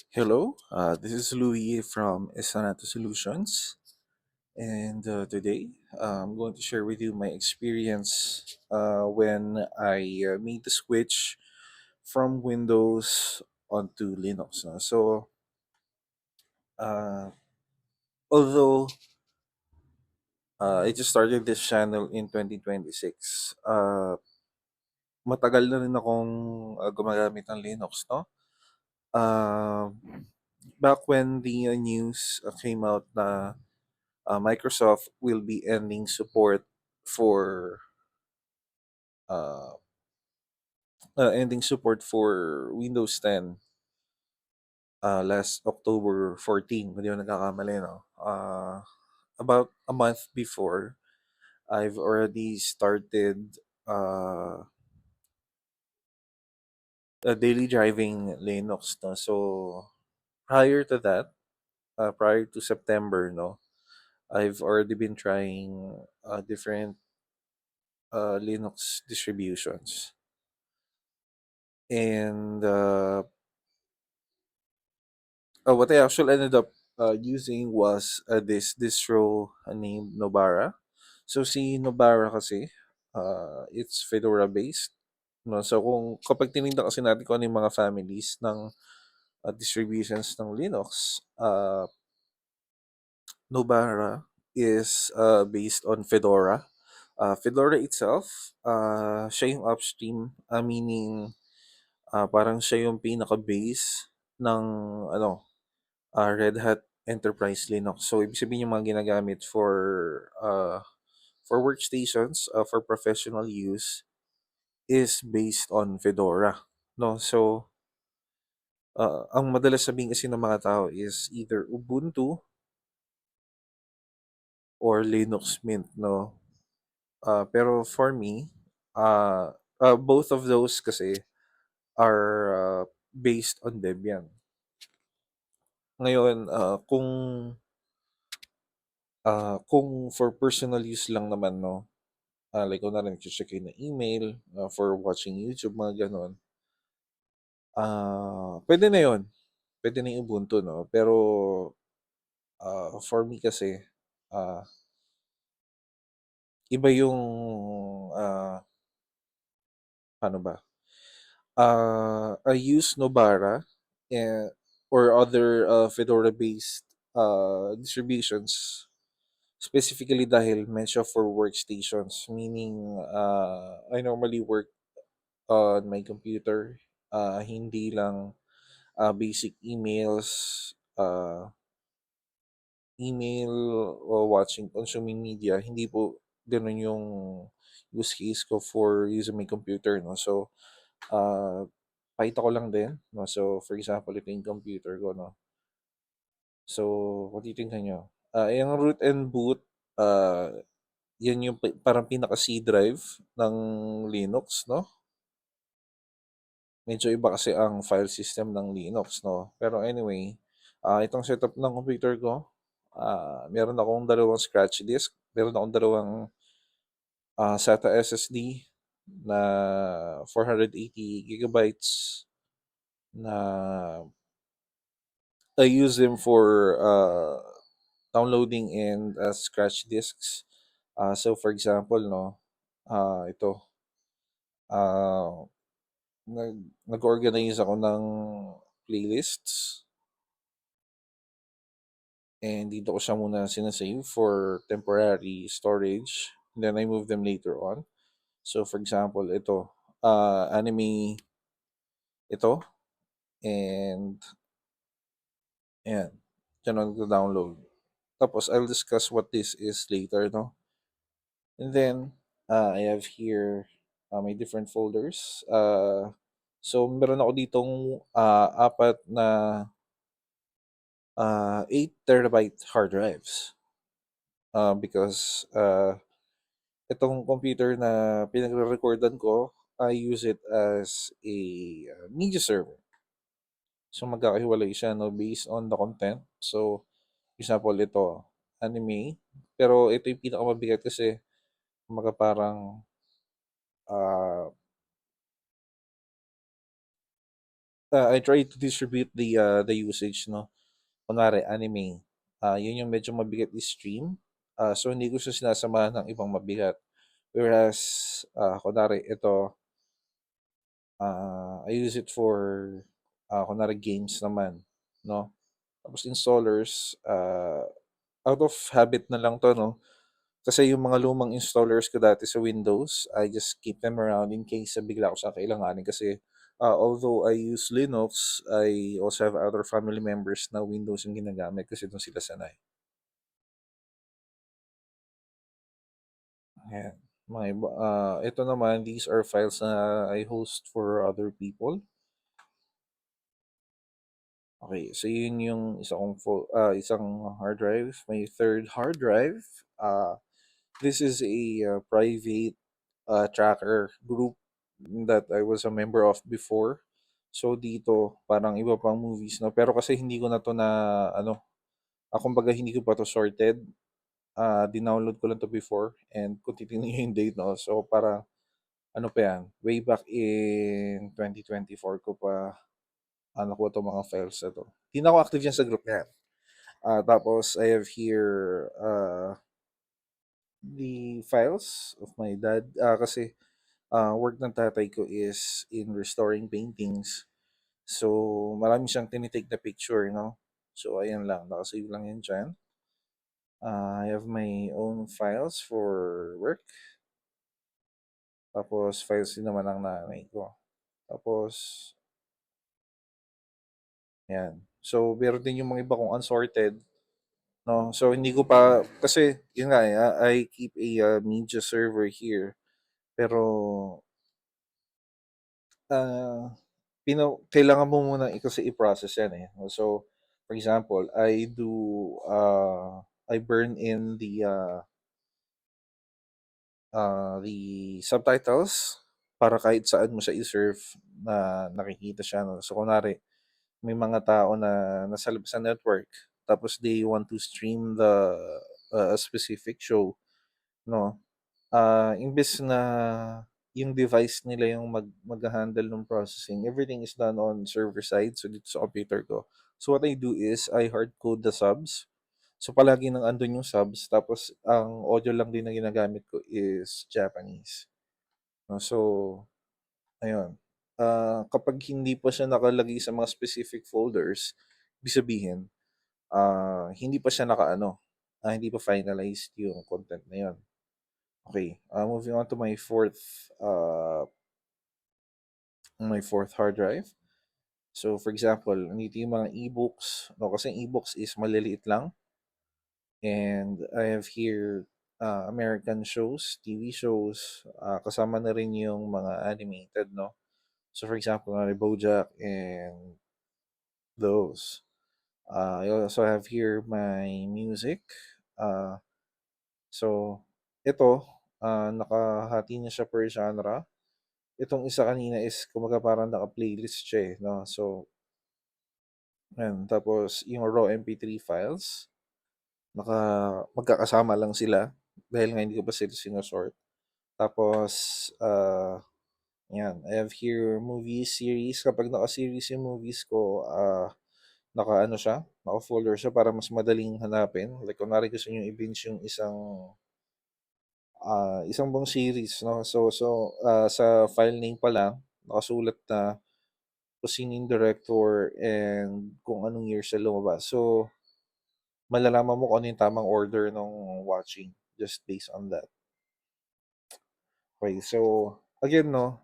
Hello, this is Louis from Esanato Solutions, and today I'm going to share with you my experience when I made the switch from Windows onto Linux. No? Uh, although I just started this channel in 2026, matagal na rin akong gumagamit ng Linux. No? Uh, Back when the news came out na Microsoft will be ending support for uh, for Windows 10 last October 14, kung di ako nagkakamali, no? About a month before, I've already started uh, a daily driving Linux. No? So prior to that, prior to September, no, I've already been trying different Linux distributions. And what I actually ended up using was this distro named Nobara. So si Nobara kasi, it's Fedora based. No? So kapag tinignan kasi natin kung ano yung mga families ng distributions ng Linux, Nobara is based on Fedora. Fedora itself, siya yung upstream, meaning parang siya yung pinaka-base ng ano, Red Hat Enterprise Linux. So, ibig sabihin yung mga ginagamit for workstations, for professional use, is based on Fedora. No? So, ang madalas sabihin kasi ng mga tao is either Ubuntu or Linux Mint. No? Pero for me, both of those kasi are based on Debian. Ngayon, kung for personal use lang naman, no, like kunwari nagche-check kayo ng email, for watching YouTube, mga gano'n, puwede na 'yun, puwede na yung Ubuntu 'no. Pero, for me kasi, ah, iba yung, ah, paano ba, I use Nobara, eh, or other, Fedora-based, distributions specifically dahil meant siya for workstations. Meaning, I normally work on my computer, hindi lang basic email o watching, consuming media. Hindi po ganun yung use case ko for using my computer, no? So, pakita ko lang din, no? So, for example, ito yung computer ko, no? So, kung titingnan nyo, yung root and boot, uh, yan yung parang pinaka-C drive ng Linux, no? Medyo iba kasi ang file system ng Linux, no? Pero anyway, itong setup ng computer ko, meron akong dalawang scratch disk, meron akong dalawang SATA SSD na 480 gigabytes na I use them for downloading and scratch disks. So for example, no, ito, uh, nag-organize ako ng playlists, and dito ko siya muna sinasave for temporary storage. And then I move them later on. So for example, ito, anime ito, and ayan, dyan ako download. Tapos I'll discuss what this is later, no? And then I have here my different folders. So meron ako ditong apat na 8 terabyte hard drives. Because itong computer na pinagre-recordan ko, I use it as a media server. So magkakahiwalay siya, no, based on the content. So, example, ito, anime. Pero ito yung pinakamabigat kasi mga parang ah I try to distribute the usage, no. Kunwari anime, yun yung medyo mabigat i-stream. So hindi ko siya sinasamahan ng ibang mabigat. Whereas, kunwari ito, I use it for, kunwari games naman, no? Tapos installers, out of habit na lang 'to, 'no? Kasi yung mga lumang installers ko dati sa Windows, I just keep them around in case na bigla ko siyang kailanganin kasi, although I use Linux, I also have other family members na Windows yung ginagamit kasi dun sila sanay. Ayan, mga iba ito naman, these are files na I host for other people. Okay, so yun yung isang hard drive, my third hard drive. This is a private tracker group that I was a member of before. So dito, parang iba pang movies, no? Pero kasi hindi ko na to na, ano, kumbaga hindi ko pa to sorted. Dinownload ko lang to before and kung titignan nyo yung date, no? So parang, ano pa yan, way back in 2024 ko pa, ano ko to mga files na to. Hindi na ako active yan sa group na yan. Tapos, I have here the files of my dad. Kasi work ng tatay ko is in restoring paintings. So, marami siyang tinitake na picture, no? So, ayan lang. Nakasave lang yan dyan. I have my own files for work. Tapos, files din naman ng nanay ko. Tapos, ayan. So, meron din yung mga iba kong unsorted. No? So, hindi ko pa, kasi, yun nga, I keep a media server here. Pero, ah kailangan mo muna kasi i-process yan eh. So, for example, I burn in the subtitles para kahit saan mo siya i-serve na nakikita siya. No? So, kunwari, may mga tao na nasa labas sa network, tapos they want to stream the specific show, no? Imbes na yung device nila yung mag-handle ng processing, everything is done on server side, so dito sa computer ko. So what I do is, I hard code the subs. So palagi nang andun yung subs, tapos ang audio lang din na ginagamit ko is Japanese. No, so, ayun. Kapag hindi pa siya nakalagay sa mga specific folders, ibig sabihin, hindi pa siya hindi pa finalized yung content na yun. Okay, moving on to my fourth hard drive. So, for example, nandito yung mga ebooks. No, kasi ebooks is maliliit lang. And I have here American shows, TV shows. Kasama na rin yung mga animated, no? So, for example, BoJack and those. I also have here my music. Uh, so, ito, nakahati na siya per genre. Itong isa kanina is kumbaga parang naka-playlist siya eh, no? So, ayan. Tapos, yung raw MP3 files, magkakasama lang sila dahil nga hindi ko pa sila sinusort. Tapos, yan. I have here movies, series. Kapag naka-series yung movies ko, naka-folder siya para mas madaling hanapin. Like, kunwari gusto nyo i-binge yung isang buong series, no? So, sa file name pa lang, nakasulat na kung sino yung director and kung anong year siya lumabas. So, malalaman mo kung ano yung tamang order ng watching just based on that. Okay, so, again, no,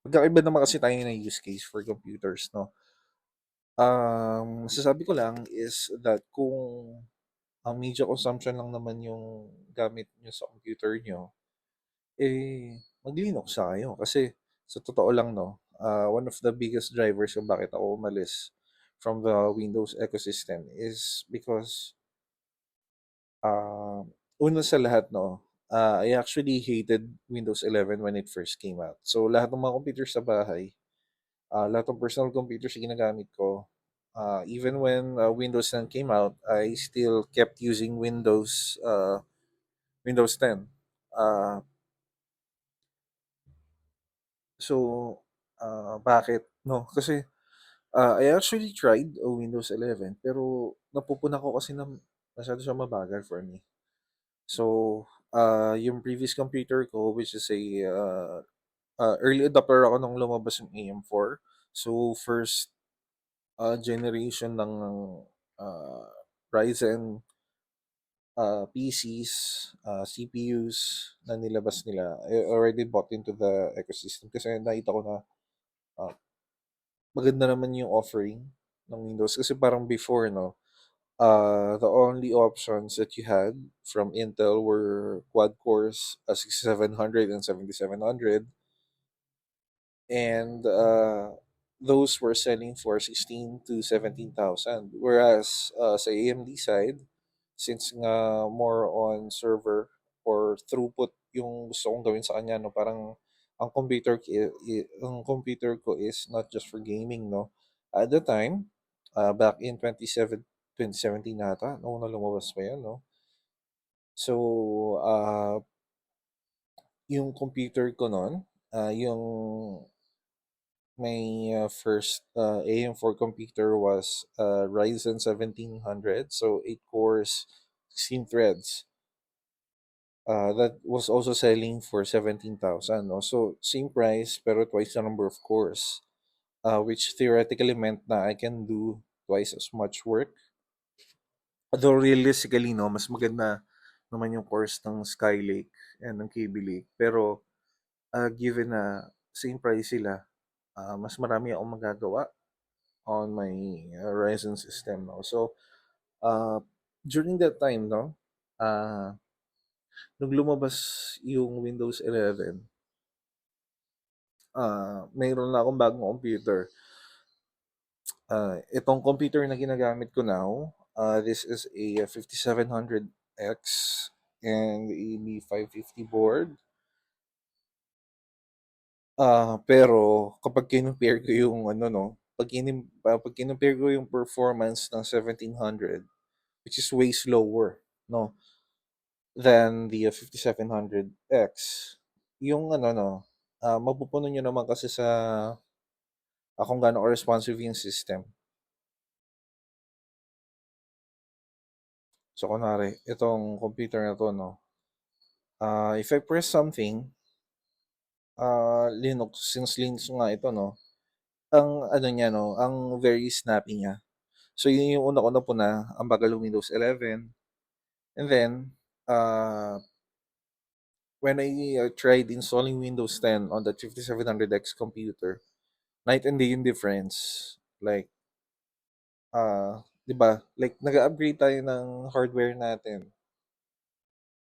magkakaiba naman kasi tayo ng use case for computers, no? Masasabi ko lang is that kung ang media consumption lang naman yung gamit nyo sa computer nyo, mag-Linux na kayo. Kasi, sa totoo lang, no, one of the biggest drivers kung bakit ako umalis from the Windows ecosystem is because, una sa lahat, no, I actually hated Windows 11 when it first came out. So, lahat ng mga computers sa bahay, lahat ng personal computers na ginagamit ko, even when Windows 10 came out, I still kept using Windows 10. Uh, so, bakit? 'no, kasi, I actually tried a Windows 11 pero napupuna ko kasi na masyado siyang mabagal for me. So, yung previous computer ko which is early adopter ako nung lumabas yung AM4. So, first, generation ng, ah, Ryzen, PCs, CPUs na nilabas nila. I already bought into the ecosystem kasi nakita ko na, ah, maganda naman yung offering ng Windows. Kasi parang before 'no, the only options that you had from Intel were quad cores, 6700 and 7700. And those were selling for 16 to 17,000. Whereas sa AMD side, since nga more on server or throughput yung gusto kong gawin sa kanya, no, parang ang computer ko is not just for gaming, no. At the time, back in 2017 nata, nung una lumabas pa yan, no. So, yung computer ko noon, yung my first AM4 computer was Ryzen 1700, so 8 cores, 16 threads. That was also selling for 17,000. No? So, same price, pero twice the number of cores, which theoretically meant na I can do twice as much work. Although realistically, no, mas maganda naman yung cores ng Skylake and ng Kaby Lake. Pero, given na same price sila, mas marami akong magagawa on my Ryzen system. No? So, uh, during that time, no, nung lumabas yung Windows 11, mayroon na akong bagong computer. Itong computer na ginagamit ko now, this is a 5700X and a B550 board. Pero kapag kinumpare ko yung ano no, pag kinumpare ko yung performance ng 1700, which is way slower, no, than the 5700X. Yung ano 'no, mapupuno niyo naman kasi sa kung gaano ka-responsive yung system. So kunwari itong computer na 'to 'no, if I press something, Linux, since Linux nga ito 'no, ang ano niya 'no, ang very snappy niya. So yun yung una ko napuna, ang bagal ng Windows 11. And then, when I tried installing Windows 10 on that 5700X computer, night and day yung difference. Like, 'di ba? Like nag-upgrade tayo ng hardware natin.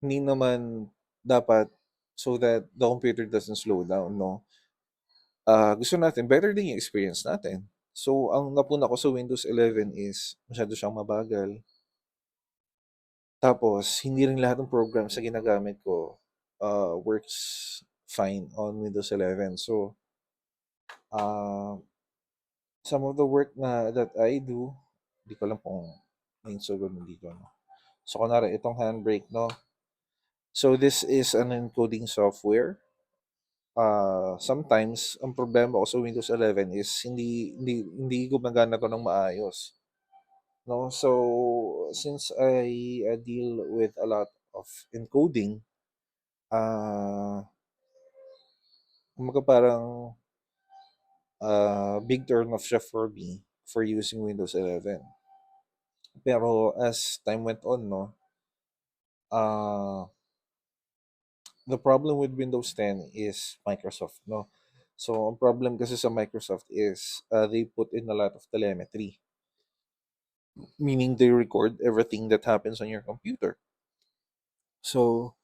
Hindi naman dapat so that the computer doesn't slow down, no? Gusto natin better din yung experience natin. So, ang napuna ko sa Windows 11 is masyado siyang mabagal. Tapos, hindi rin lahat ng programs na ginagamit ko works fine on Windows 11. So, uh, some of the work na that I do, hindi ko alam kung may sugod dito, no? So, kunwari, itong handbrake, no? So, this is an encoding software. Sometimes, ang problema ko sa Windows 11 is hindi gumagana to ng maayos. No? So, since I deal with a lot of encoding, kumbaga parang big turn off siya for me for using Windows 11. Pero as time went on, no, uh, the problem with Windows 10 is Microsoft, no? So, ang problem kasi sa Microsoft is they put in a lot of telemetry, meaning they record everything that happens on your computer. So,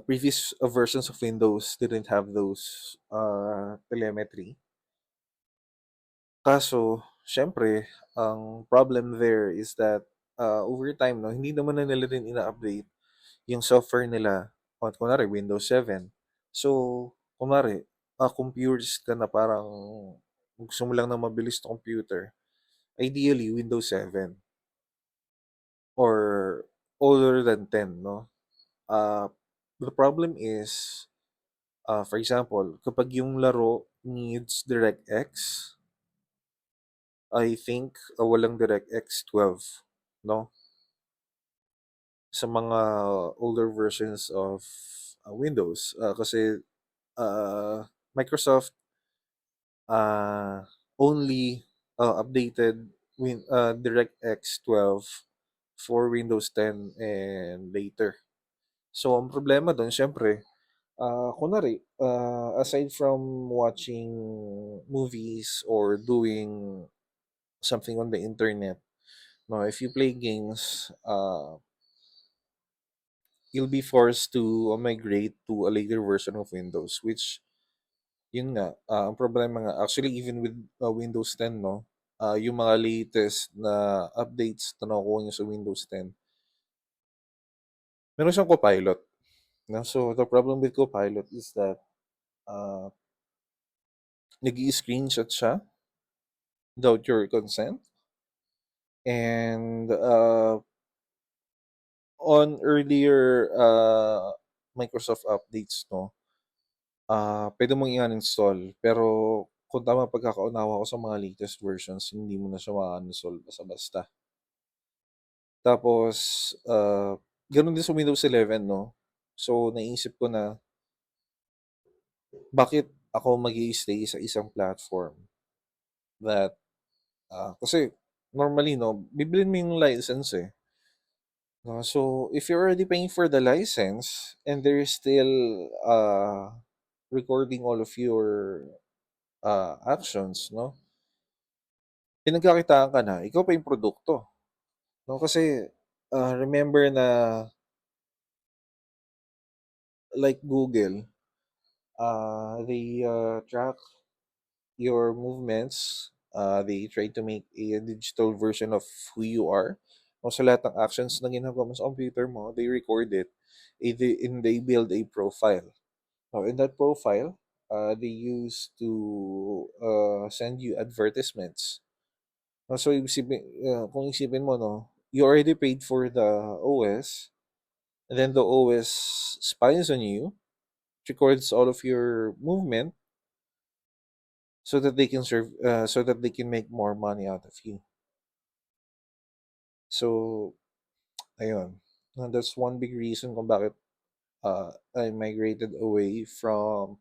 previous versions of Windows didn't have those telemetry. Kaso, syempre, ang problem there is that over time, no, hindi naman na nila din ina-update yung software nila on, kunwari, Windows 7. So, kunwari, kung purist ka na parang gusto mo lang ng mabilis na computer, ideally, Windows 7 or older than 10, no? Uh, the problem is, for example, kapag yung laro needs DirectX. I think walang DirectX 12, no? Sa mga older versions of Windows. Kasi Microsoft only updated DirectX 12 for Windows 10 and later. So, ang problema doon, syempre, kunwari, aside from watching movies or doing something on the internet, no, if you play games, you'll be forced to migrate to a later version of Windows, which, yun nga, ang problema nga, actually, even with Windows 10, no, yung mga latest na updates na nakukuha nyo sa Windows 10, meron siyang Copilot. No? So, the problem with Copilot is that uh, nag-i-screenshot siya without your consent. And on earlier Microsoft updates, no, pwede mong i-uninstall. Pero kung tama pagkakaunawa ko sa mga latest versions, hindi mo na siya ma-uninstall basta-basta. Tapos, ganun din sa Windows 11, no? So, naisip ko na, bakit ako mag stay sa isang platform that, kasi normally, no, bibilin mo yung license eh. No? So, if you're already paying for the license and there is still recording all of your actions, no? Pinagkakitaan ka na, ikaw pa yung produkto. No? Kasi, remember na, like Google, they track your movements. They try to make a digital version of who you are. O sa lahat ng actions na ginagawa mo sa computer mo, they record it. And they build a profile. So in that profile, they use to send you advertisements. So kung isipin mo, no, you already paid for the OS, and then the OS spies on you, records all of your movement, so that they can so that they can make more money out of you. So, ayun. That's one big reason kung bakit I migrated away from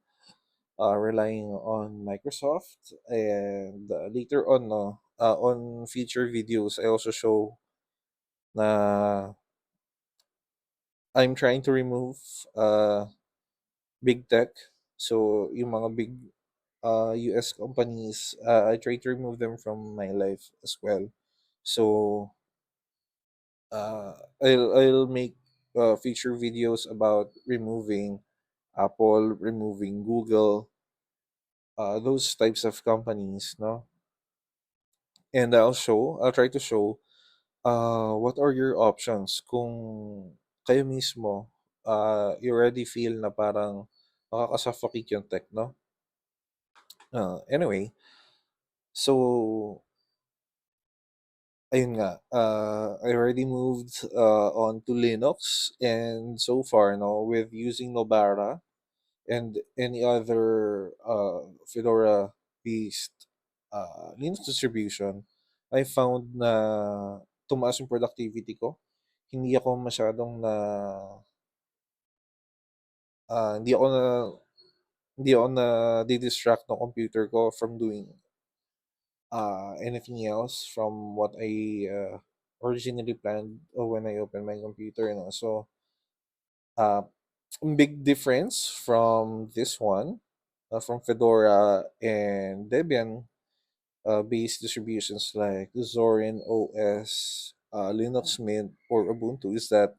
relying on Microsoft. And later on, no, on future videos, I also show na I'm trying to remove big tech. So, yung mga big US companies, I try to remove them from my life as well. So, I'll make future videos about removing Apple, removing Google, those types of companies, no? And I'll try to show what are your options kung kayo mismo, you already feel na parang nakakasuffocate yung tech, no? Anyway, so, ayun nga, I already moved on to Linux, and so far, no, with using Nobara and any other Fedora-based Linux distribution, I found na tumaas yung productivity ko. Hindi ako masyadong ah, hindi ako na hindi ako na distract ng computer ko from doing anything else from what I originally planned when I opened my computer. No? So, uh, big difference from this one, from Fedora and Debian based distributions like Zorin OS, Linux Mint, or Ubuntu is that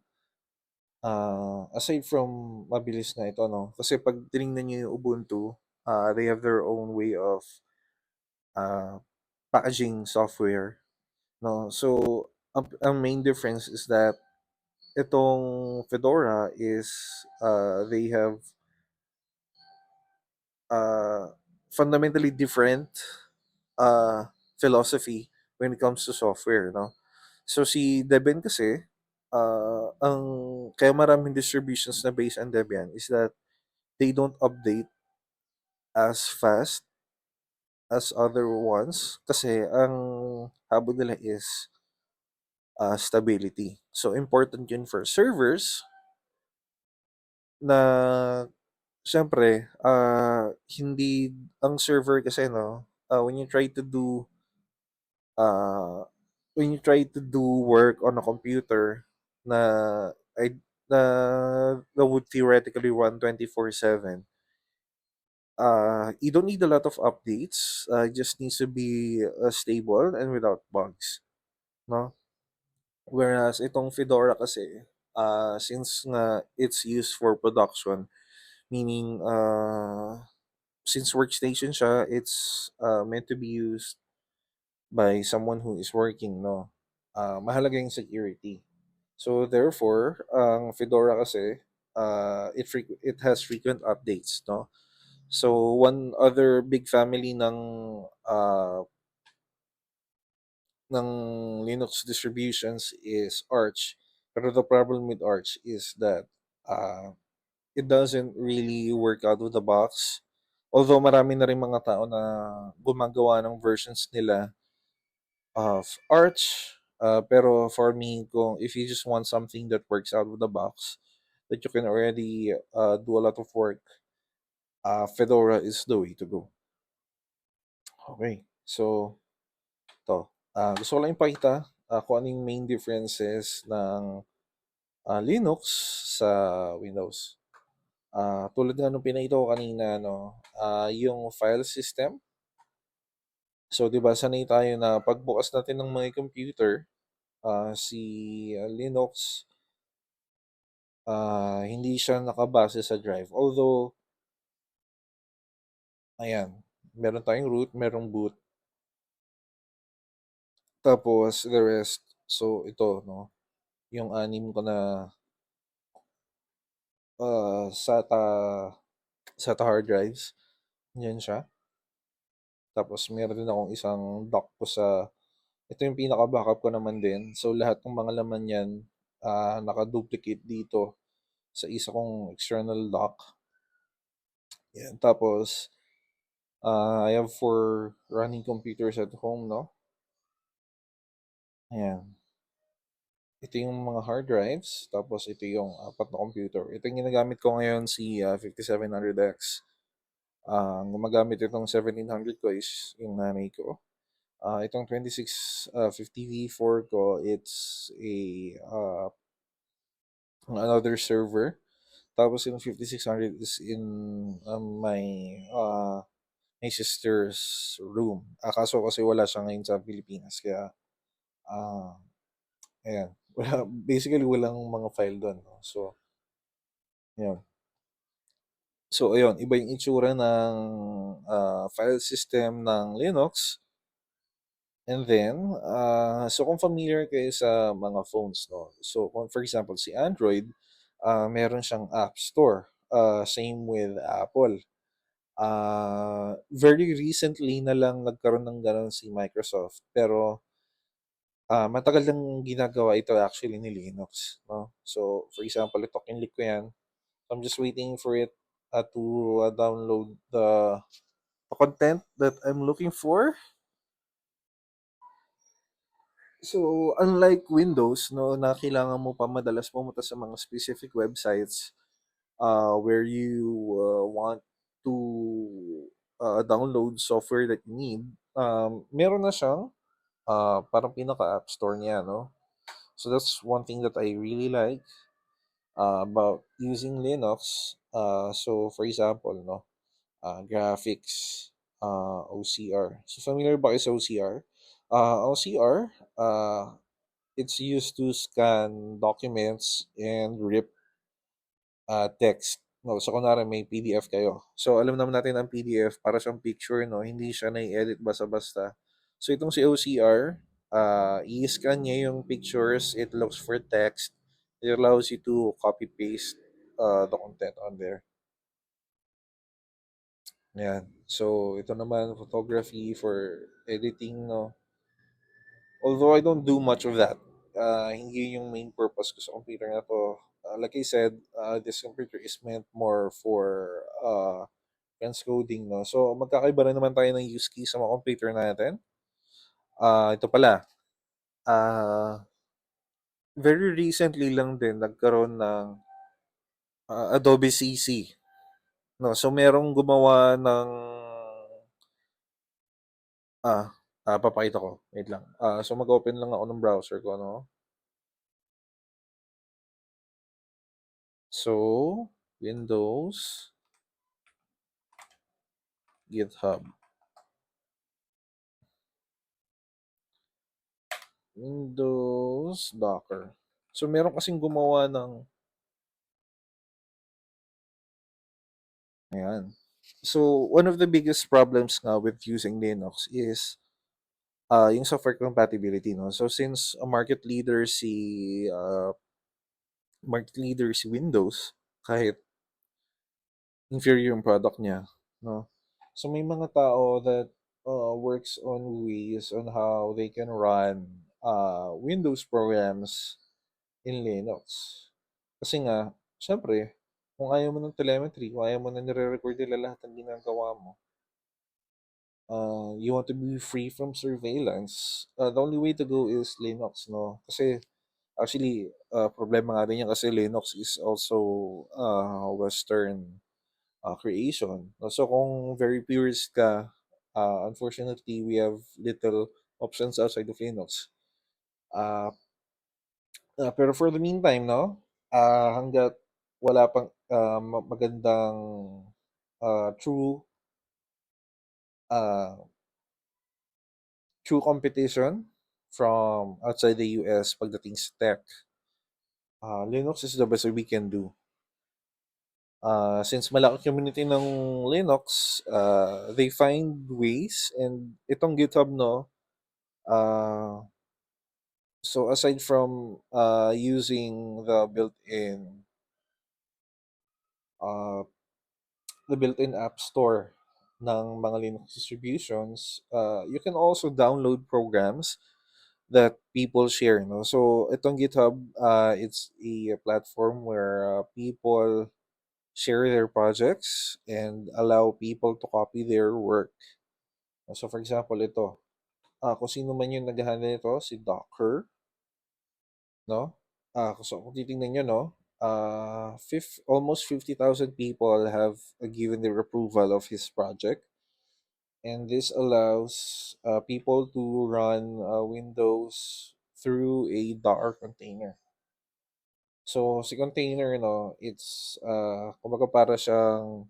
aside from mabilis na ito, no? Kasi pag tinignan nyo yung Ubuntu, they have their own way of uh, packaging software, no? So, ang main difference is that itong Fedora is they have uh, fundamentally different uh, philosophy when it comes to software, no? So si Debian kasi, ang kaya maraming distributions na based on Debian is that they don't update as fast as other ones kasi ang habol nila is stability. So, important yun for servers na siyempre, hindi ang server kasi 'no, uh, when you try to do work on a computer na ay na that would theoretically run 24/7, you don't need a lot of updates. It just needs to be stable and without bugs, no? Whereas itong Fedora kasi, since nga it's used for production, meaning since workstation siya, it's meant to be used by someone who is working, no? Mahalaga yung security. So therefore, ang Fedora kasi, it has frequent updates, no? So one other big family uh, ng Linux distributions is Arch. Pero the problem with Arch is that uh, it doesn't really work out of the box. Although marami na rin mga tao na gumagawa ng versions nila of Arch. Pero for me, kung if you just want something that works out of the box, that you can already do a lot of work, Fedora is the way to go. Okay, so to. Gusto ko lang ipakita kung ano yung main differences ng Linux sa Windows. Tulad nga nung pinakita ko kanina, no, yung file system. So, di ba, sanay tayo na pagbukas natin ng mga computer, si Linux, hindi siya nakabase sa drive. Although, ayan, meron tayong root, merong boot, tapos the rest. So, ito, no, yung anim ko na SATA, SATA hard drives. Yan siya. Tapos, meron din akong isang dock ko sa, ito yung pinaka-backup ko naman din. So, lahat ng mga laman yan, naka-duplicate dito sa isa kong external dock. Yan. Tapos, I have four running computers at home, no? Ayan. Ito yung mga hard drives. Tapos, ito yung apat na computer. Ito yung ginagamit ko ngayon, si 5700X. Ang gumagamit itong 1700 ko is yung nanay ko. Itong 2650 V4 ko, it's another server. Tapos yung 5600 is in my sister's room. Kaso kasi wala siya ngayon sa Pilipinas. Kaya, ah, ayan. Wala, basically, walang mga file doon. No? So, yun. So, ayun. Iba yung itsura ng file system ng Linux. And then, so kung familiar kayo sa mga phones, no? So, kung for example, si Android, meron siyang App Store. Same with Apple. Very recently na lang nagkaroon ng ganun si Microsoft. Pero, matagal lang ginagawa ito actually ni Linux, no? So, for example, ito, kinlik ko yan. I'm just waiting for it to download the content that I'm looking for. So, unlike Windows, no, na kailangan mo pa madalas pumunta sa mga specific websites where you want to download software that you need, meron na siyang parang pinaka-app store niya, no? So, that's one thing that I really like about using Linux. So, for example, no, graphics, OCR. So, familiar ba kayo sa OCR? OCR, it's used to scan documents and rip text. No, so kunwari may PDF kayo. So alam naman natin ang PDF para siyang picture, no? Hindi siya na-edit basta-basta. So itong si OCR, i-scan niya yung pictures, it looks for text, it allows you to copy paste the content on there. Yan. So ito naman photography for editing, no? Although I don't do much of that, hindi yung main purpose ko sa computer na to. Like I said, this computer is meant more for transcoding, no? So, magkakaiba rin naman tayo ng use case sa mga computer natin. Ito pala, ah, very recently lang din nagkaroon ng Adobe CC, no? So, merong gumawa ng ah, papakita ko. Wait lang. So, mag-open lang ako ng browser ko, no? So, Windows, GitHub. Windows, Docker. So, meron kasing gumawa ng, ayan. So, one of the biggest problems nga with using Linux is yung software compatibility, no? So, since a market leader si Windows, kahit inferior yung product niya, no? So, may mga tao that works on ways on how they can run Windows programs in Linux. Kasi nga, syempre, kung ayaw mo ng telemetry, kung ayaw mo na nire-record nila lahat ng ginagawa mo, you want to be free from surveillance, the only way to go is Linux, no? Kasi, actually, problema nga rin yan kasi Linux is also Western creation. So, kung very purist ka, unfortunately, we have little options outside of Linux. Uh, pero for the meantime, no, hanggat wala pang magandang true uh, true competition from outside the US pagdating sa tech, Linux is the best that we can do. Since malaki community ng Linux, they find ways and itong GitHub, no, so aside from using uh, the built-in app store ng mga Linux distributions, you can also download programs that people share, no? So itong GitHub, it's a platform where people share their projects and allow people to copy their work. So for example, ito, kung sino man yung nag-handle nito, si Docker, no? So kung titingnan nyo, no, almost 50,000 people have given their approval of his project. And this allows people to run Windows through a Docker container. So, si container, no, kumbaga para siyang,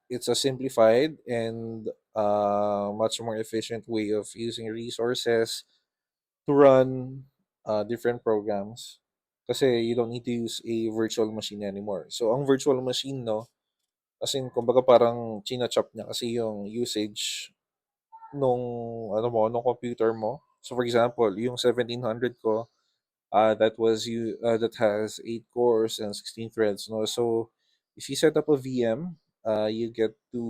it's a simplified and much more efficient way of using resources to run different programs. Kasi you don't need to use a virtual machine anymore. So, ang virtual machine, no, as in, kumbaga parang china-chop niya kasi yung usage nung, nung computer mo. So, for example, yung 1700 ko, that has 8 cores and 16 threads, no? So, if you set up a VM, you get to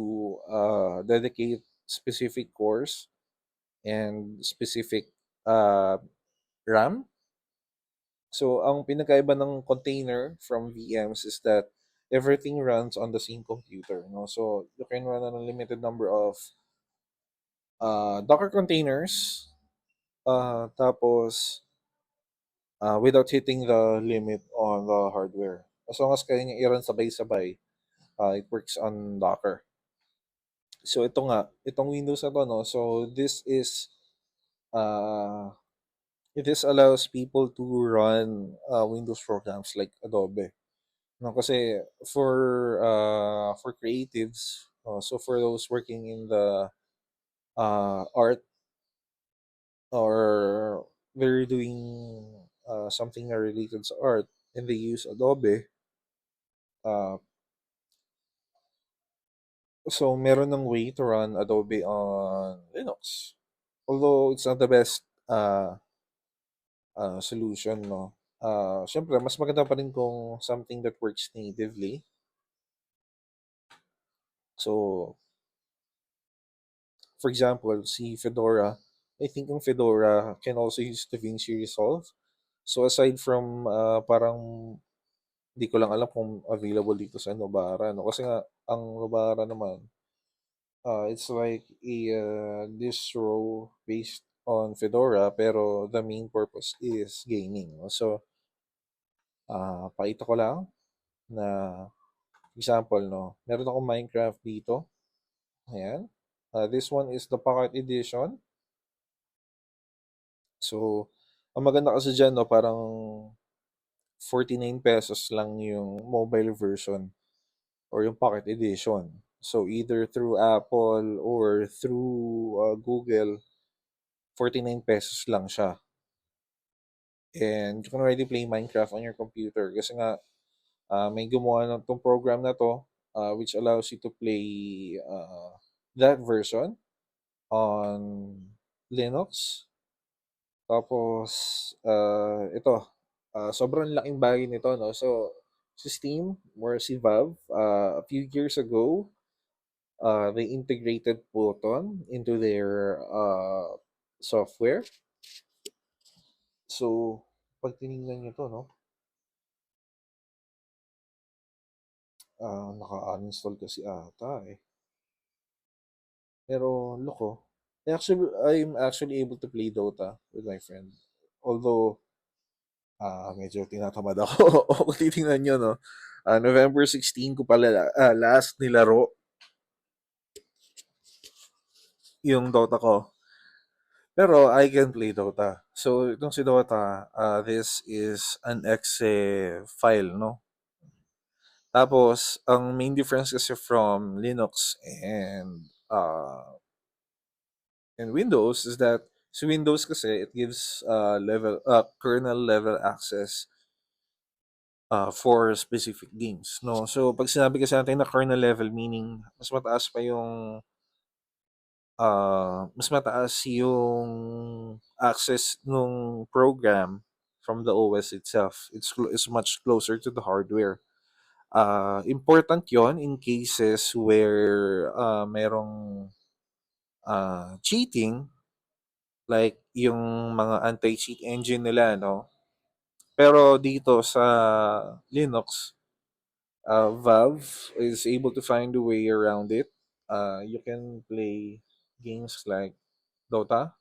dedicate specific cores and specific uh, RAM. So, ang pinakaiba ng container from VMs is that everything runs on the same computer, no? So, you can run an unlimited number of Docker containers, tapos without hitting the limit on the hardware. As long as kaya niya i-run sabay-sabay, it works on Docker. So ito nga, itong Windows na to, no? So uh, this allows people to run Windows programs like Adobe. No, kasi for creatives, so for those working in the art, or they're doing something related to art and they use Adobe, uh, so meron ng way to run Adobe on Linux. Although it's not the best solution, no. Syempre, mas maganda pa rin kung something that works natively. So, for example, si Fedora, I think yung Fedora can also use DaVinci Resolve. So, aside from parang di ko lang alam kung available dito sa Nobara, no? Kasi nga, ang Nobara naman, It's like a distro based on Fedora, pero the main purpose is gaming. So, pakita ko lang na example, no? Meron akong Minecraft dito. Ayan. This one is the Pocket Edition. So, ang maganda kasi dyan, no, parang 49 pesos lang yung mobile version or yung Pocket Edition. So, either through Apple or through Google, 49 pesos lang siya. And you can already play Minecraft on your computer kasi nga may gumawa ng tong program na to which allows you to play that version on Linux. Tapos ito sobrang laking bagay nito, no. So si Steam or si Valve a few years ago they integrated Photon into their software. So pag tinignan niyo to, no, naka-uninstall kasi ata eh. Pero loko. I'm actually able to play Dota with my friend. Although, medyo tinatamad ako. O kung titingnan nyo, no? November 16 ko pala last nilaro yung Dota ko. Pero I can play Dota. So, itong si Dota, this is an exe file, no? Tapos, ang main difference kasi from Linux and Windows is that sa Windows kasi it gives kernel level access for specific games, no. So pag sinabi kasi natin na kernel level, meaning mas mataas yung access nung program from the OS itself. It's much closer to the hardware. Important yon in cases where merong cheating, like yung mga anti-cheat engine nila, no? Pero dito sa Linux, Valve is able to find a way around it. You can play games like Dota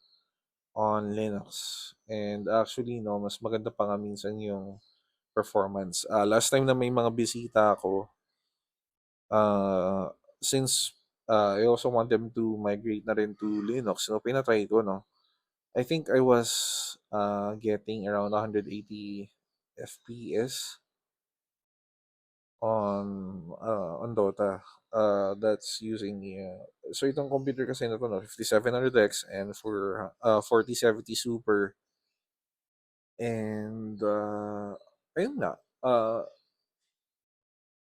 on Linux. And actually, no, mas maganda pa nga minsan yung performance. Last time na may mga bisita ako, uh, since I also want them to migrate na rin to Linux, no, pinatry ko, no. I think I was getting around 180 FPS on Dota. That's using so itong computer kasi na to, no, 5700X and for 4070 Super. And ayun nga,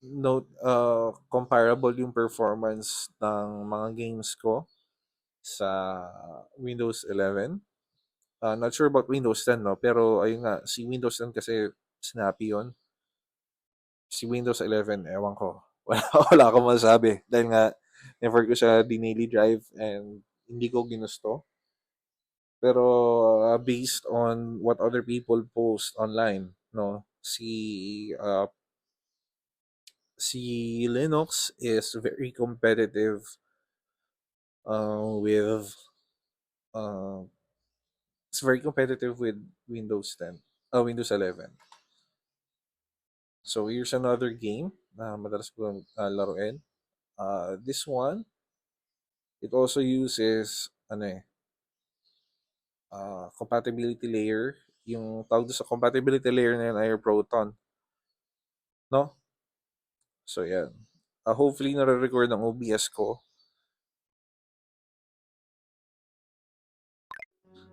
note comparable yung performance ng mga games ko sa Windows 11. Not sure about Windows 10, no, pero ayun nga, si Windows 10 kasi snappy yon. Si Windows 11, ewan ko. Wala akong masabi. Dahil nga, never ko siya dinily drive and hindi ko ginusto. Pero based on what other people post online, no, si Linux is very competitive with uh, it's very competitive with Windows 10, Windows 11. So here's another game na madalas ko laruin. This one, it also uses compatibility layer. Yung tawag doon sa compatibility layer na yun ay Proton, no? So yan. Hopefully nare-record ang OBS ko.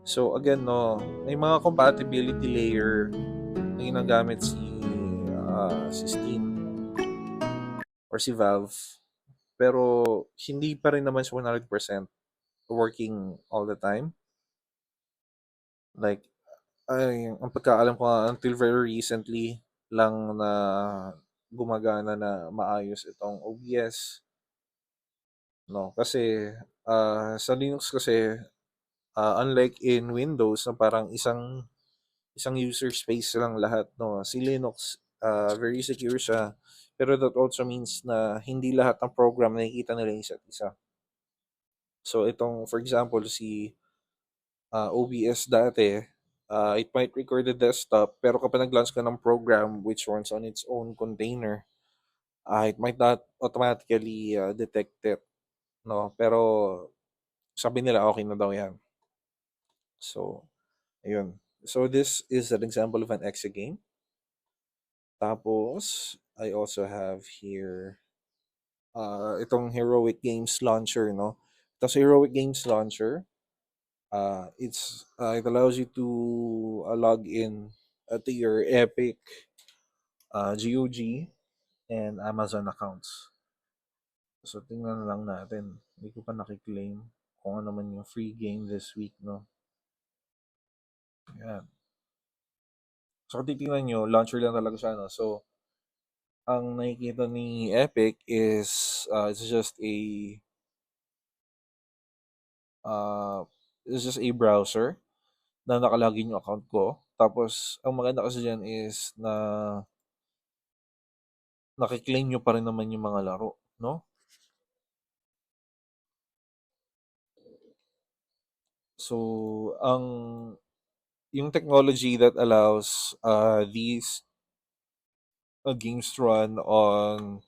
So again, no, may mga compatibility layer na ginagamit si Steam or si Valve. Pero hindi pa rin naman siya 100% working all the time. Like, ang pagkaalam ko nga, until very recently lang na gumagana na maayos itong OBS, no? Kasi sa Linux kasi unlike in Windows na parang isang isang user space lang lahat, no. Si Linux very secure siya, pero that also means na hindi lahat ng program nakikita nila yung isa't isa. So itong for example si OBS dati, it might record the desktop pero kapag nag-launch ka ng program which runs on its own container, it might not automatically detect it, no? Pero sabi nila okay na daw 'yan. So, ayun. So this is an example of an exe game. Tapos I also have here itong Heroic Games Launcher, no? Ito sa Heroic Games Launcher, it allows you to log in to your Epic, GOG, and Amazon accounts. So tingnan lang natin. Hindi ko pa nakiklaim kung ano man yung free game this week, no? Yan. So kung titingnan nyo, launcher lang talaga siya, no? So, ang nakikita ni Epic is it's just a uh, browser na nakalagin yung account ko. Tapos, ang maganda kasi dyan is na nakiklaim nyo pa rin naman yung mga laro, no? So, yung technology that allows these games to run on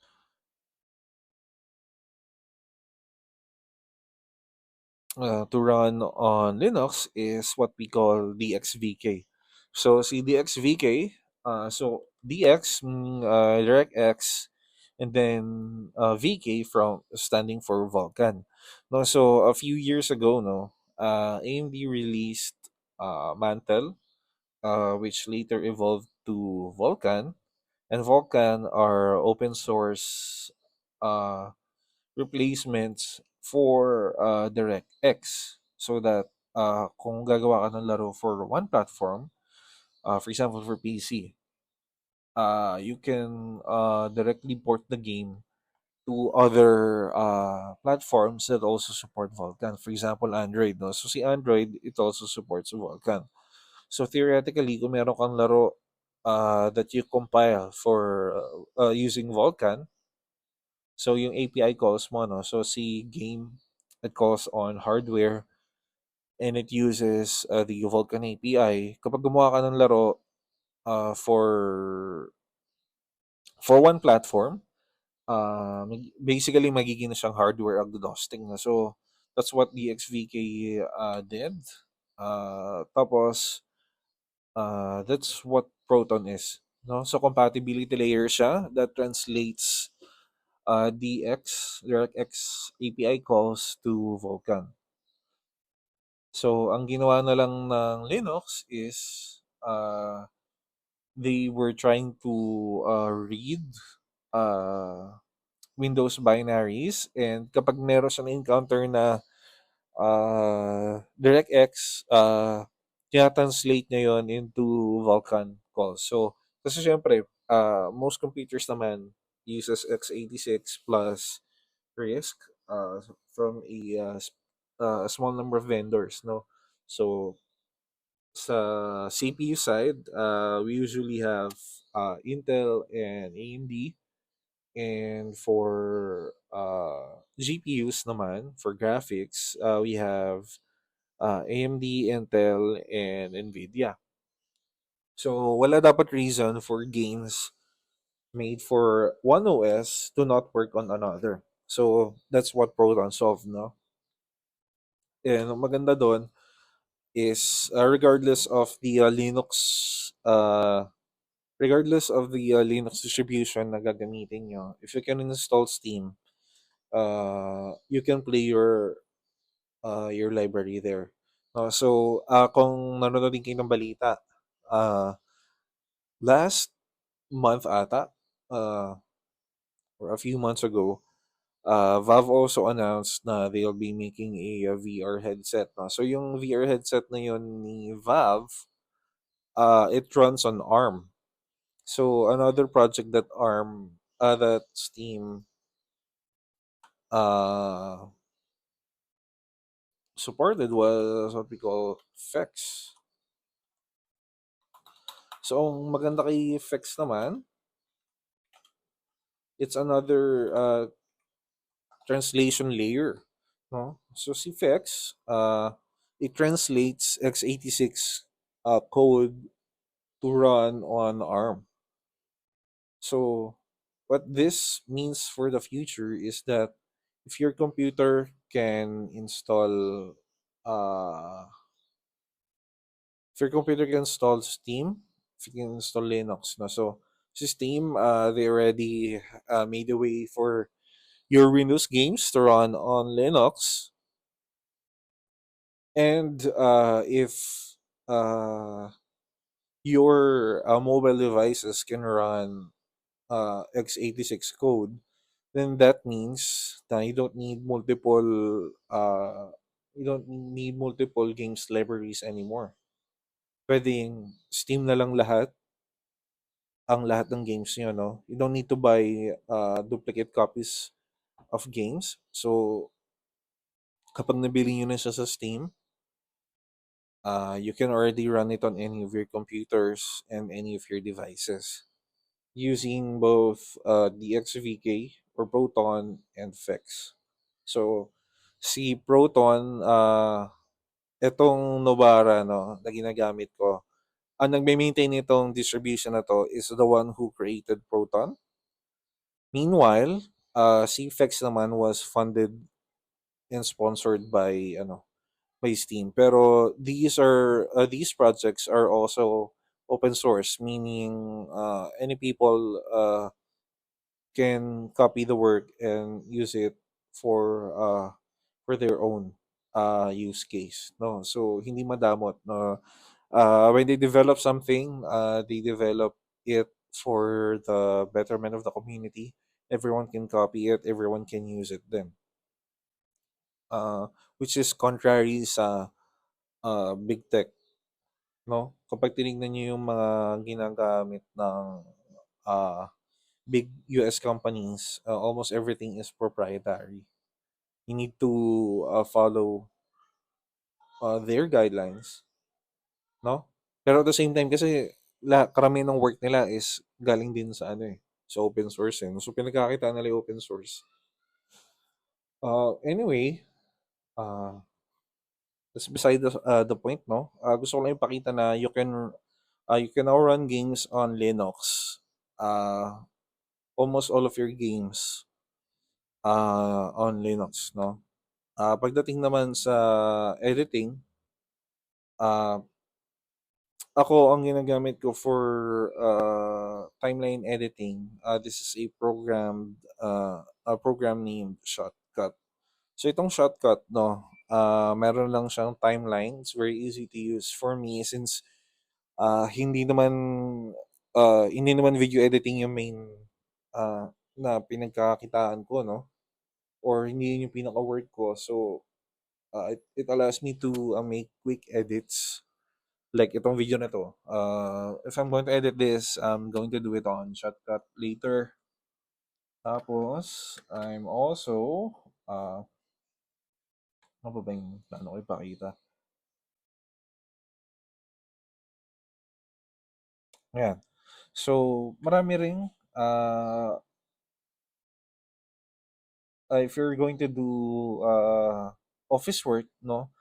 Linux is what we call DXVK. So si DXVK, so DX meaning DirectX, and then VK from standing for Vulkan. No, so a few years ago, no, AMD released Mantle, which later evolved to Vulkan, and Vulkan are open source uh, replacements for DirectX so that kung gagawa ka ng laro for one platform, for example for PC, you can directly port the game to other platforms that also support Vulkan. For example, Android. No? So si Android, it also supports Vulkan. So theoretically, kung meron kang laro that you compile for using Vulkan, so yung API calls mo, no? So si game, it calls on hardware and it uses the Vulkan API. Kapag gumawa ka ng laro for one platform, basically magiging na siyang hardware agnostic na. So that's what the XVK did. Tapos that's what Proton is. No? So compatibility layer siya that translates DirectX API calls to Vulkan. So, ang ginawa na lang ng Linux is they were trying to read uh, Windows binaries, and kapag meron siya na-encounter na DirectX, tina-translate niya yon into Vulkan calls. So, kasi syempre, most computers naman uses x86 plus RISC from a small number of vendors, no? So, sa CPU side, we usually have Intel and AMD. And for GPUs naman, for graphics, we have AMD, Intel, and NVIDIA. So, wala dapat reason for games made for one OS to not work on another. So, that's what Proton solved, no? And ang maganda doon is regardless of the Linux distribution na gagamitin nyo, if you can install Steam, you can play your library there. So, kung nanonood din kayo ng balita, uh, last month ata, uh, or a few months ago, Valve also announced na they'll be making a VR headset. No? So, yung VR headset na yun ni Valve, it runs on ARM. So, another project that Steam uh, supported was what we call FX. So, ang maganda kay FX naman, it's another translation layer. No? So CFX, it translates x86 code to run on ARM. So what this means for the future is that if your computer can install uh, if your computer can install Steam, if you can install Linux, no? So Steam, they already made a way for your Windows games to run on Linux, and if uh, your mobile devices can run x86 code, then that means na you don't need multiple games libraries anymore. Pwedeng Steam na lang lahat ng games niyo, no? You don't need to buy duplicate copies of games. So, kapag nabili niyo na siya sa Steam, you can already run it on any of your computers and any of your devices using both DXVK or Proton and FX. So, si Proton, itong Novara, no, na ginagamit ko, ang nagme-maintain nitong distribution na to is the one who created Proton. Meanwhile, si FX naman was funded and sponsored by by Steam. Pero these projects are also open source, meaning any people can copy the work and use it for their own use case, no? So hindi madamot, no. When they develop something, they develop it for the betterment of the community. Everyone can copy it, everyone can use it then, which is contrary sa big tech, no? Kapag tinignan niyo yung mga ginagamit ng uh, big US companies, almost everything is proprietary. You need to follow their guidelines, no? Pero at the same time kasi karamihan ng work nila is galing din sa sa open source. So pinagkakita nila yung open source. Anyway, uh, that's beside the point, no? Gusto ko lang ipakita na you can now run games on Linux. Almost all of your games on Linux, no? Pagdating naman sa editing, ah, ako ang ginagamit ko for timeline editing. This is a program named Shotcut. So itong Shotcut, no, meron lang siyang timeline. It's very easy to use for me since ah, hindi naman hindi naman video editing yung main na pinagkakakitaan ko, no? Or hindi yun yung pinaka-work ko. So it allows me to make quick edits like itong video na to. If I'm going to edit this, I'm going to do it on Shotcut later. Tapos, I'm also, ano ba ba yung plano ko ipakita? Ayan. So, marami ring, if you're going to do office work, no?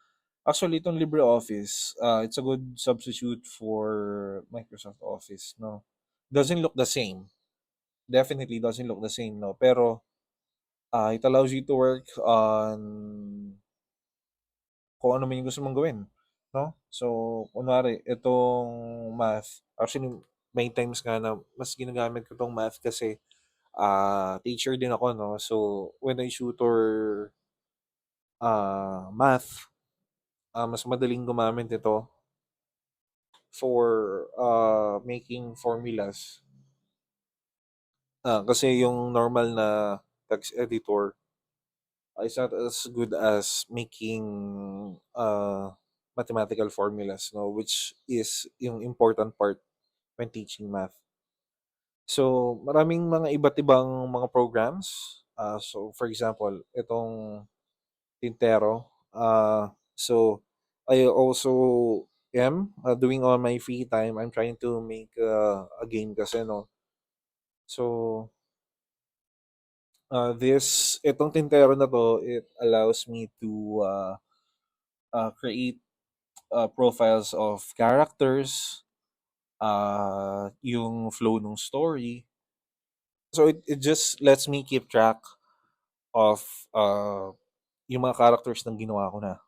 Actually, itong LibreOffice, it's a good substitute for Microsoft Office, no? Doesn't look the same. Definitely doesn't look the same, no? Pero it allows you to work on kung ano man yung gusto mong gawin, no? So, kunwari, itong math, actually, may times nga na mas ginagamit ko itong math kasi teacher din ako, no? So, when I tutor math, mas madaling gumamit ito for making formulas. Kasi yung normal na text editor is not as good as making mathematical formulas, no, which is yung important part when teaching math. So, maraming mga iba't ibang mga programs. So, for example, itong Tintero. So, I also am doing on my free time. I'm trying to make a game kasi, no. So, Itong Tintero na 'to, it allows me to, create, profiles of characters, yung flow ng story. So it just lets me keep track of, yung mga characters ng ginawa ko na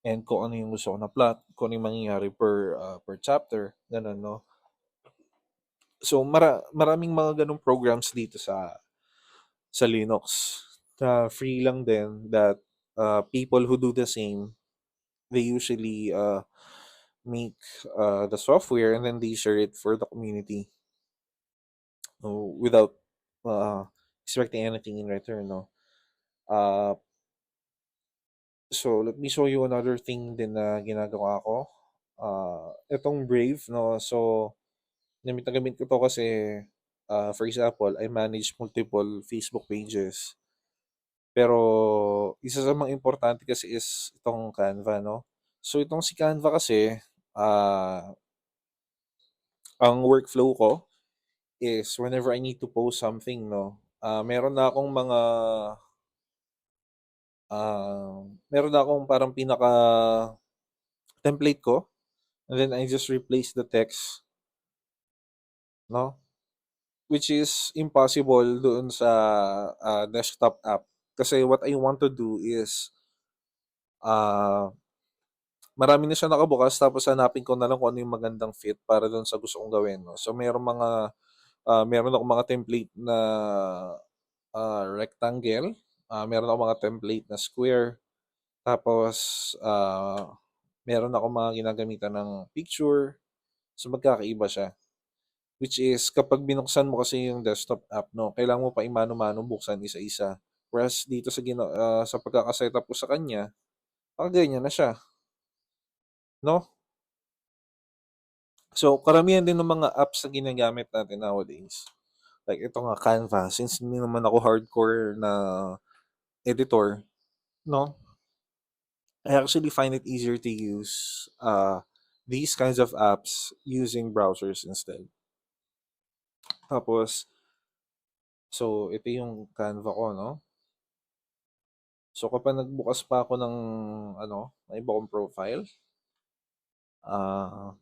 and kung ano yung gusto ko na plot, kung ano yung mangyayari per chapter, gano'n 'no. So maraming mga gano'ng programs dito sa Linux na free lang din that, people who do the same, they usually, make, the software and then they share it for the community, without, uh, expecting anything in return 'no. Uh, so let me show you another thing din na ginagawa ko. Itong Brave 'no, so gamit na gamit ko 'to kasi, for example, I manage multiple Facebook pages. Pero isa sa mga importante kasi is itong Canva 'no. So itong si Canva kasi, ah, ang workflow ko is whenever I need to post something 'no, meron na akong mga, meron na akong parang pinaka-template ko and then I just replace the text 'no, which is impossible doon sa, desktop app. Kasi what I want to do is, ah, marami na siya nakabukas tapos hanapin ko na lang kung ano yung magandang fit para do'n sa gusto kong gawin 'no. So meron akong mga template na, rectangle, meron akong mga template na square, tapos, meron akong mga ginagamitan ng picture. So magkakaiba siya. Which is kapag binuksan mo kasi yung desktop app 'no, kailangan mo pa imano-mano buksan isa-isa. Whereas dito sa pagkaka-setup ko sa kanya, nakaganyan na siya 'no. So karamihan din ng mga apps na ginagamit natin nowadays, like ito nga Canva, since hindi naman ako hardcore na editor 'no, I actually find it easier to use, these kinds of apps using browsers instead. Tapos, so ito yung Canva ko 'no. So kapag nagbukas pa ako ng ano, ng iba kong profile, ah,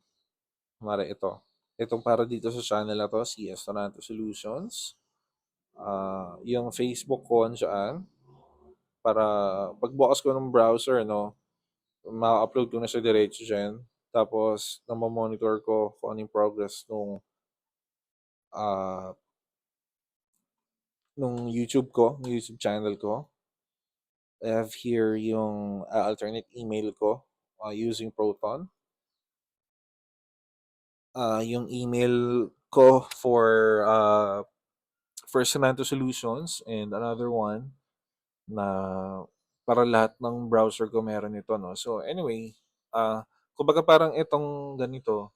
kunwari ito. Itong para dito sa channel na 'to, si Estonato Solutions. Yung Facebook ko andyan para pagbukas ko ng browser 'no, ma-upload ko na siya diretso diyan. Tapos namo-monitor ko kung ano yung progress ah, nung YouTube channel ko. I have here yung, alternate email ko, using Proton. Yung email ko for Sonanto Solutions and another one na para lahat ng browser ko meron ito 'no. So anyway, kumbaga parang itong ganito,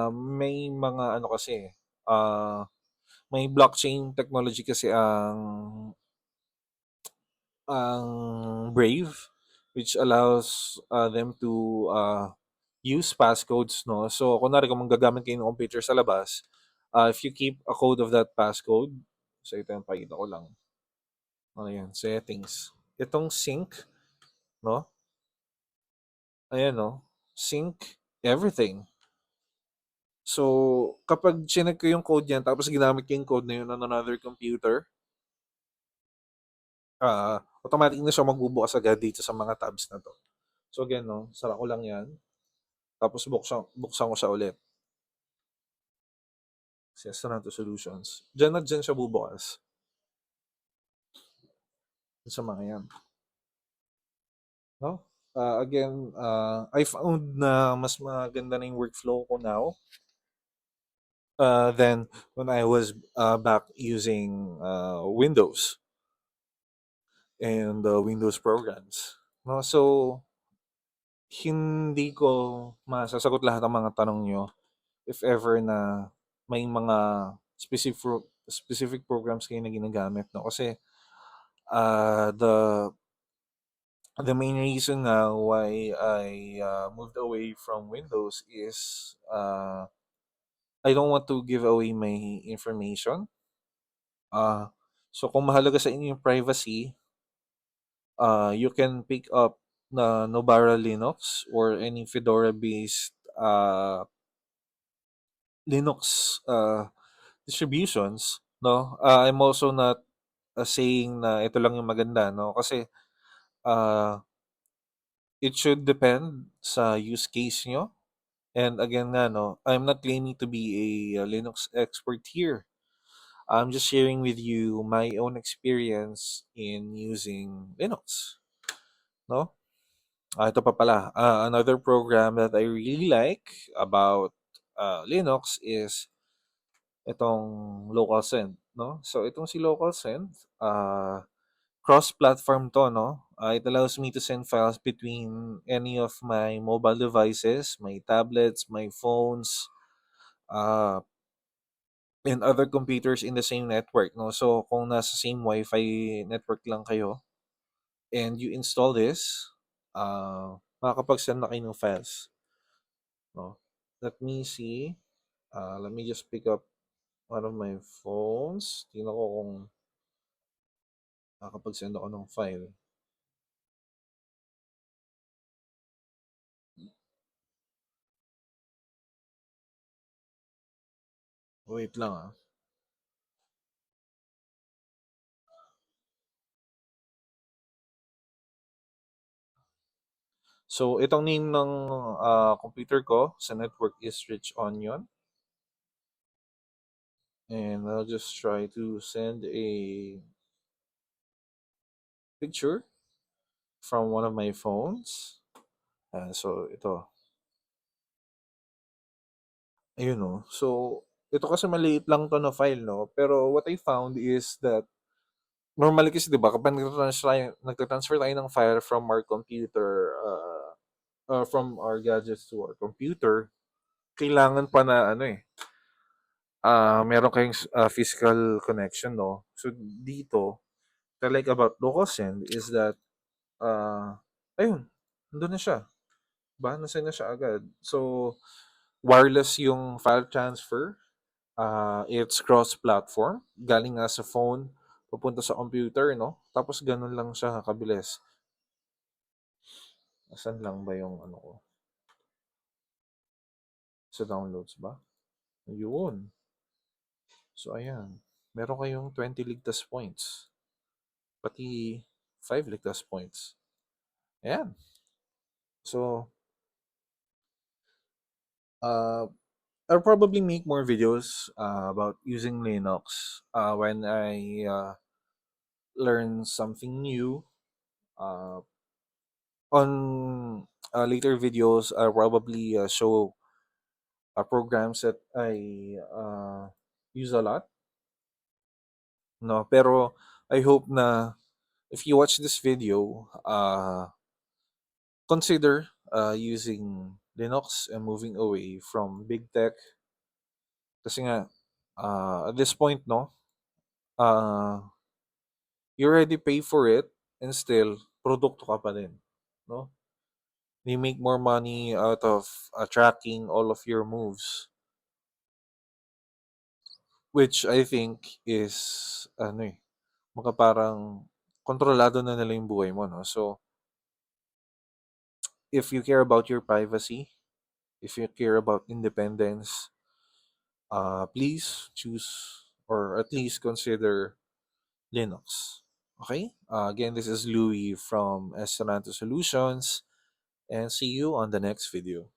may mga ano kasi, may blockchain technology kasi ang Brave, which allows, them to, use passcodes 'no. So kunwari kung manggagamit kayo ng computer sa labas, if you keep a code of that passcode, so ito yung pakita ko lang. Ano yan, settings. Itong sync 'no, ayan 'no, sync everything. So kapag chineck ko yung code niyan tapos ginamit ko yung code na yun on another computer, automatic na siya magbubukas agad dito sa mga tabs na 'to. So again 'no, sara ko lang 'yan, tapos buksan ko siya ulit. Sestranto Solutions. Diyan siya bubukas, sa mga 'yan, 'no? Again, I found na mas maganda na yung workflow ko now, than when I was, back using, Windows and, Windows programs, 'no? So, hindi ko masasagot lahat ng mga tanong niyo if ever na may mga specific programs kayo na ginagamit 'no, kasi, the main reason now why I, moved away from Windows is, I don't want to give away my information. So kung mahalaga sa inyo yung privacy, you can pick up na Nobara Linux or any Fedora-based Linux distributions, no? I'm also not saying na ito lang yung maganda, no? Kasi uh, it should depend sa use case nyo. And again nga, no, I'm not claiming to be a Linux expert here. I'm just sharing with you my own experience in using Linux, no? Ito pa pala, another program that I really like about Linux is itong LocalSend, no? So itong si LocalSend, cross-platform to, no? It allows me to send files between any of my mobile devices, my tablets, my phones, uh, and other computers in the same network, no? So kung nasa same Wi-Fi network lang kayo and you install this, makakapag-send na kayo ng files, no? Let me see. Let me just pick up one of my phones. Tingnan ko kung makakapag-send ako ng file. Wait lang ah. So, itong name ng computer ko sa network is Rich Onion. And I'll just try to send a picture from one of my phones. So, ito. Ayun no. So, ito kasi maliit lang to na file, no? Pero what I found is that normally kasi 'di ba kapag nagtatransfer tayo ng file from our computer from our gadgets to our computer, kailangan pa na ano eh meron kayong physical connection, no? So dito, what I like about LocalSend is that ayun, nandun na siya. Ba, nasend na siya agad. So wireless yung file transfer. It's cross-platform. Galing nga sa phone, papunta sa computer, no? Tapos ganun lang siya kabilis. Asan lang ba yung ano ko? Sa downloads ba? Yun. So, ayan. Meron kayong 20 ligtas points. Pati 5 ligtas points. Ayan. So, uh, I'll probably make more videos about using Linux when I learn something new. Uh, on later videos, I'll probably show programs that I use a lot. No, pero I hope na if you watch this video, consider using Linux and moving away from big tech. Kasi nga, at this point, no, uh, you already pay for it and still, produkto ka pa din. No? You make more money out of tracking all of your moves, which I think is, ano eh, mga parang kontrolado na nila yung buhay mo, no? So, if you care about your privacy, if you care about independence, please choose or at least consider Linux. Okay? Again, this is Louis from Esperanto Solutions, and see you on the next video.